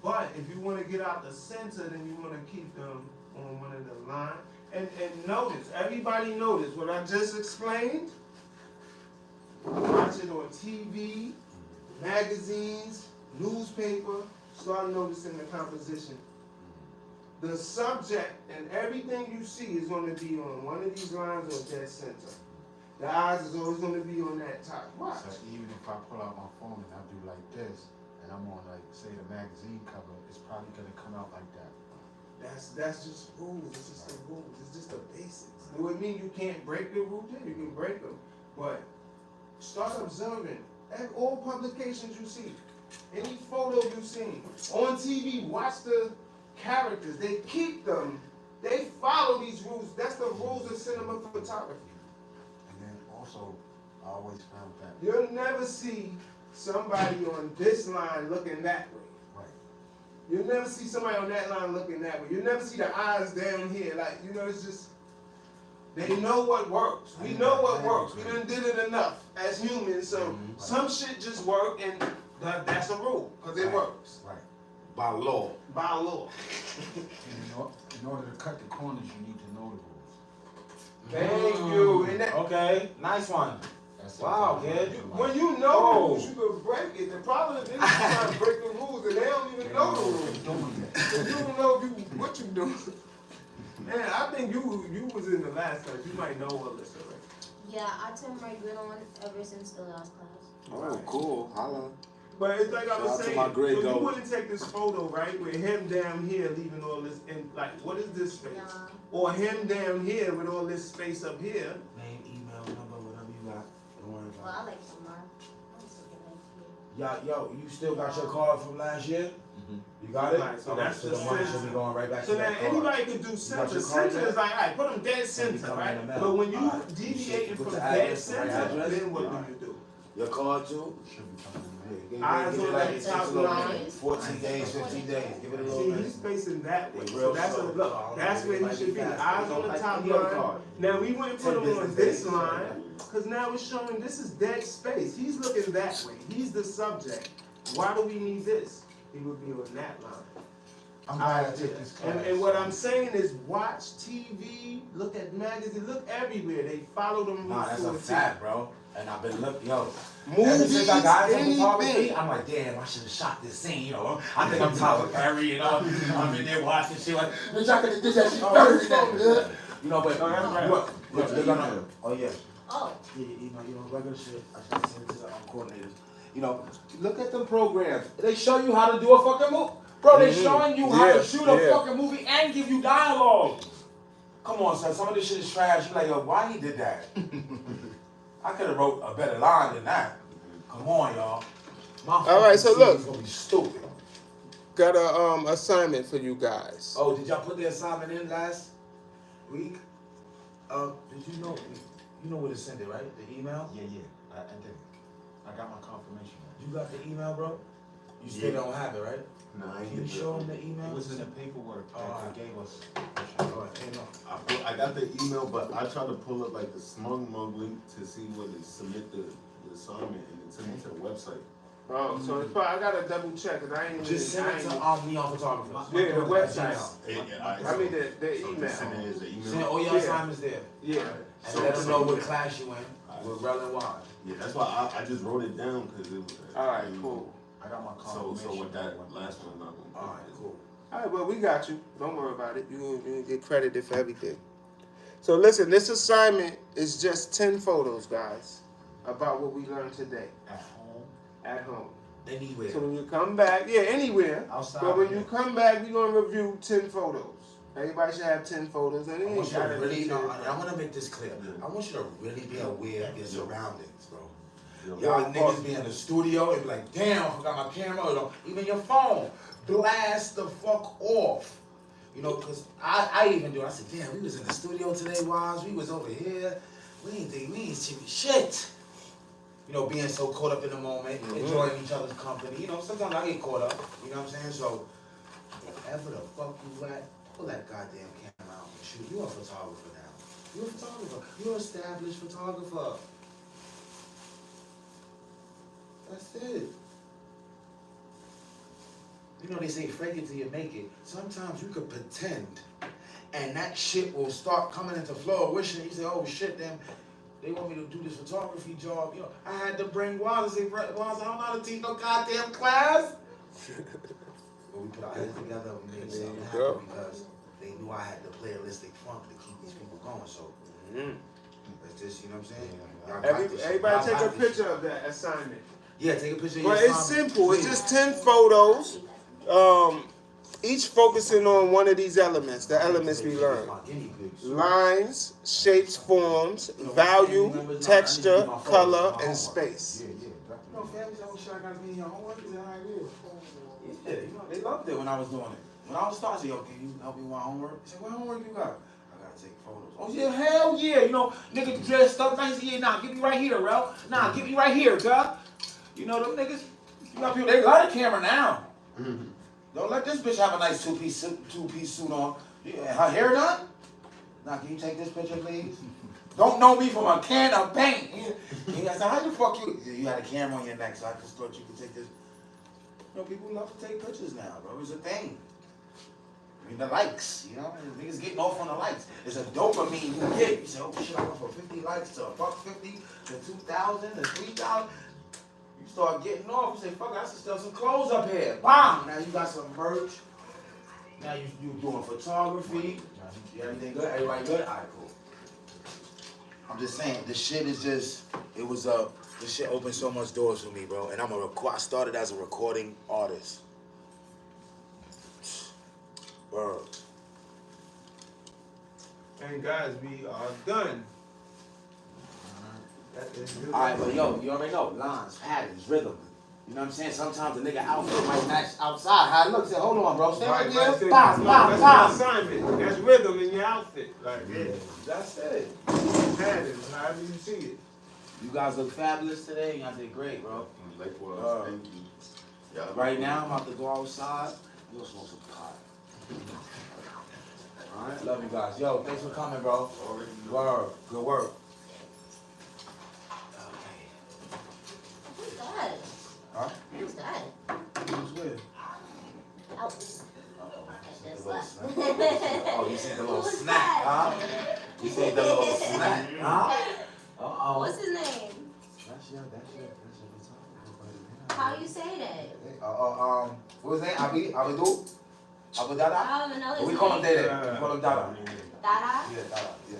But if you want to get out the center, then you want to keep them on one of the lines. And notice, everybody notice what I just explained. Watch it on TV, magazines, newspaper. Start noticing the composition. The subject and everything you see is going to be on one of these lines or dead center. The eyes is always going to be on that top. Watch. So even if I pull out my phone and I do like this, and I'm on like say the magazine cover, it's probably gonna come out like that. That's just rules. It's just the rules. It's just the basics. It would mean you can't break the rules. Yeah, you can break them, but start observing. At all publications you see, any photo you seen on TV, watch the characters. They keep them. They follow these rules. That's the rules of cinema photography. And then also, I always found that You'll never see somebody on this line looking that way. right. You'll never see somebody on that line looking that way. You'll never see the eyes down here. It's just, they know what works. We know what works. We done did it enough as humans, so some shit just work, and that's a rule, because it works. Right. By law. By law. And in order to cut the corners, you need to know the rules. Thank you. And that, Okay, nice one. That's Wow, it. kid. when you know the rules, you can break it. The problem is, they trying to break the rules, and they don't even know the rules. If you don't know what you doing. Man, I think you was in the last class. You might know all this already. Yeah, I turned my grid on ever since the last class. Right. Cool. Holla. But it's like I Shout was out to saying, my so grade you goat. wouldn't take this photo, right, with him down here leaving all this, in, like, what is this space? Nah. Or him down here with all this space up here. Name, email, number, whatever you got. Don't worry Well, about I like Samar. I'm just looking at you. it. Yo, you still got your card from last year? You got it? Right, so Alright, that's so the the money center. should be going right back So to now that card. anybody can do got center. your card Center yet? is like, all right, put them dead It's gonna be center, coming in right? the mail. But when you Alright. deviating Put from the dead address, the right center, address. then what Alright. do you do? Your card too? Should be coming in Eyes Give it on like that top 6 little line. minutes, 14 days, 15 days. Give it a little See, bit. he's facing that way. It's So real that's slow. look, that's where he should be. Fast. Eyes on the Like top any other line. card. Now we wouldn't put 10 him on business this days. line, because now it's showing this is dead space. He's looking that way. He's the subject. Why do we need this? He would be on that line. I'm glad I took this class. And what I'm saying is watch TV, look at magazines, look everywhere. They follow them. Nah, that's a fact, bro. And I've been looking, yo. Movies, ever since I got into photography, anything. I'm like, damn, I should have shot this scene, you know. I think I'm Tyler Perry, you know. I'm in there watching shit like, bitch, I could have did that shit better than that. You know, but they're gonna, oh yeah. Oh. Yeah, you know, regular shit. I should send it to the coordinators. You know, look at them programs. They show you how to do a fucking movie. Bro, they showing you how to shoot a fucking movie and give you dialogue. Come on, son. Some of this shit is trash. You like, yo, why he did that? I could have wrote a better line than that. Come on, y'all. All right, so look. It's gonna be stupid. Got a assignment for you guys. Oh, did y'all put the assignment in last week? Did you know? You know where to send it, right? The email? Yeah, I did. I got my confirmation. You got the email, bro? You still don't have it, right? No, I Can you show them the email? It was in the paperwork that they gave us. I got the email, but I tried to pull up like the smug link to see where to submit the assignment, and it took me to the website. Oh, so it's probably, I gotta double check because I ain't even. Just send it to Neon Photographers. Yeah, the website. I I mean the so email. send it as the email. Send all your assignments there. Yeah. And let them know what class you in, with Rel and Wize. Yeah, that's why I just wrote it down because it was. All right, cool. I got my So confirmation. with that last one, I'm not gonna. All right, cool. All right, well, we got you. Don't worry about it. You gonna get credited for everything. So listen, this assignment is just 10 photos, guys, about what we learned today At home, at home. anywhere. So when you come back, yeah, anywhere. Outside. But when you come back, we're gonna review 10 photos. Everybody should have 10 photos. And I it want ain't you to gotta be really 10. know, I want to make this clear. I want you to really be aware of your surroundings, bro. Yeah. Y'all niggas be in the studio and be like, damn, I forgot my camera. Or even your phone. Blast the fuck off. You know, because I even do. I said, damn, we was in the studio today, Wize. We was over here. We ain't see shit. You know, being so caught up in the moment, enjoying each other's company. You know, sometimes I get caught up. You know what I'm saying? So, wherever the fuck you at, pull that goddamn camera out and shoot. You a photographer now. You're a photographer. You're an established photographer. That's it. You know, they say fake it till you make it. Sometimes you could pretend, and that shit will start coming into flow. Wishing you say, oh shit, damn, they want me to do this photography job. You know, I had to bring Wize and say, Wize, I don't know how to teach no goddamn class. But we put our heads together and made something happen because they knew I had the playalistic funk to keep these people going. So, it's just, you know what I'm saying? Everybody take a picture of that assignment. Yeah, take a picture of Well, your it's assignment. simple. It's just 10 photos, each focusing on one of these elements, the elements we learned. Lines, shapes, forms, value, texture, color, and space. No, family, oh shit, I gotta be in your homework. Is that how it is? Yeah, you know, they loved it when I was doing it. When I was starting, I said, yo, can you help me with my homework? They said, what homework you got? I gotta take photos. Oh yeah, hell yeah. You know, niggas dressed up nice. Yeah, nah, get me right here, bro. Nah, get me right here, cuz. You know, them niggas, you got people, they love the camera now. Don't let this bitch have a nice two-piece suit on. Yeah, her hair done? Now, can you take this picture, please? Don't know me from a can of paint. You guys, how the fuck you had a camera on your neck, so I just thought you could take this. You know, people love to take pictures now, bro. It's a thing. I mean, the likes, you know? Niggas getting off on the likes. It's a dopamine you get. You say, oh shit, I went from 50 likes to $150 to 2,000 to 3,000. You start getting off. You say, fuck, I should sell some clothes up here. Bam! Now you got some merch. Now you doing photography. You everything good? Everybody good? All right, cool. I'm just saying, this shit is just, this shit opened so much doors for me, bro. And I started as a recording artist. Word. And guys, we are done. Alright, but yo, you already know, lines, patterns, rhythm. You know what I'm saying? Sometimes the nigga outfit might match outside. How it looks, say, hold on, bro, stay right there. Bam, bam, That's bam. an assignment. That's rhythm in your outfit. Like, That's it. patterns, however you see it. You guys look fabulous today. Y'all did great, bro. Likewise, thank you. Yeah, Right now, I'm about to go outside. We'll smoke some pot. Alright, love you guys. Yo, thanks for coming, bro. Word, good work. Who's that? Huh? Who's that? Who's with? Out. Oh, you see the little snack, huh? You see the little snack, huh? Uh-oh. What's his name? That's your How you say that? what was his name? Abidou? Abu Dada? I don't even know his We name. call him Dada. We call him Dada. Dada? Yeah, Dada, yeah.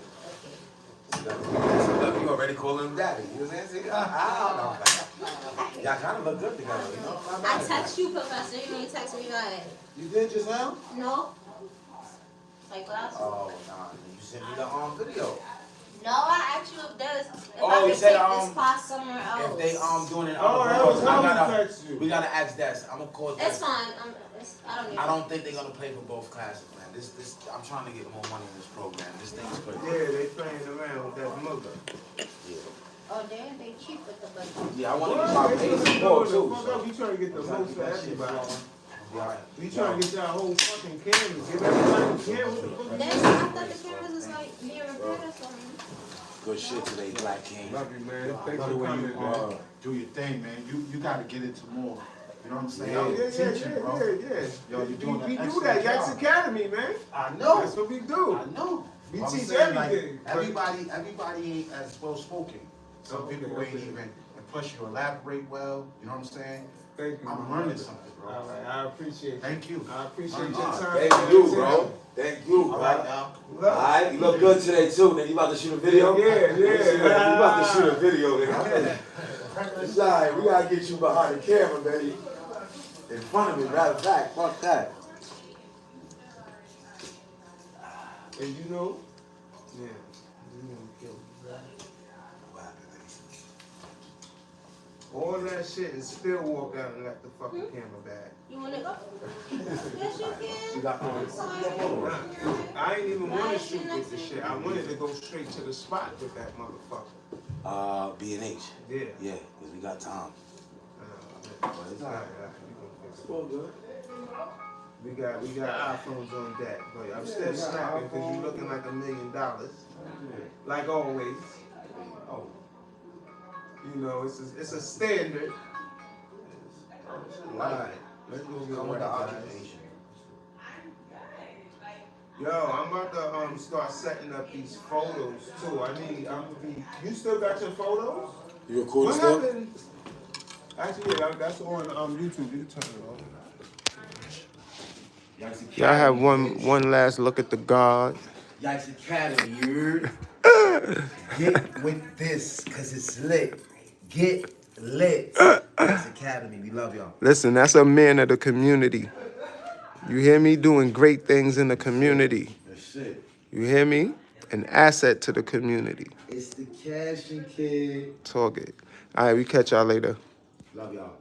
Okay. Look, you already calling him daddy. You know what I'm saying? See, I don't know. Y'all kind of look good together, you know? I text you, Professor. You ain't text me back. You did just now? No. Like last week. Oh, nah. You sent me the video. No, I asked you if there's if Oh, I you could said, take this spot somewhere else. If they doing it Oh, that was how we text you. we gotta ask that. I'm gonna call that. It's fine. I don't think they're gonna pay for both classes, man. This I'm trying to get more money in this program. This thing is crazy. Yeah, they playing around with that mother. Oh, they cheap with the budget. Yeah, I want to get Well, my they base just support know too. the fuck up. We trying to get the most for everybody. Yeah. We trying to get y'all whole fucking cameras. Give everybody a camera. What the fuck There's, is I that? thought the cameras was like being repaired or something. Good shit today, Black King. Love you, man. Thanks Brother, for when coming, you man. do your thing, man, you gotta get into more. You know what I'm saying? Yeah, Teaching, bro. Yo, you're doing We an do that. excellent Yikes job. Academy, man. I know. That's what we do. I know. We I'm teach saying, like, everything. everybody ain't as well spoken. Some Okay, people ain't okay. even, and plus you elaborate well. You know what I'm saying? Thank you. I'm learning something, bro. All right, I appreciate it. Thank you. I appreciate Learn your hard. time. Thank you, bro. Thank you, All bro. right now. Alright, you look good today too, nigga. You about to shoot a video? Yeah. You about to shoot a video, nigga. It's alright, we gotta get you behind the camera, baby. In front of me, matter of fact, fuck that. And you know? Yeah. All that shit and still walk out and left the fucking camera back. You wanna go? Yes, you can. You got I ain't even want to shoot with the shit. I wanted to go straight to the spot with that motherfucker. B&H. Yeah. Yeah, because we got time. But it's all right. It's all good. We got iPhones on deck, but I'm still snapping because you looking like $1 million, like always. Oh, you know it's a standard. All right, let's go get one, guys. Yo, I'm about to start setting up these photos too. You still got your photos? You recording What still? happened? Actually, yeah, that's on YouTube. You can turn it on. Y'all have one last look at the guard. Yikes Academy, you heard? Get with this, cause it's lit. Get lit. Yikes Academy, we love y'all. Listen, that's a man of the community. You hear me? Doing great things in the community. That's it. You hear me? An asset to the community. It's the Cash and Kid. Talk it. All right, we catch y'all later. Love y'all.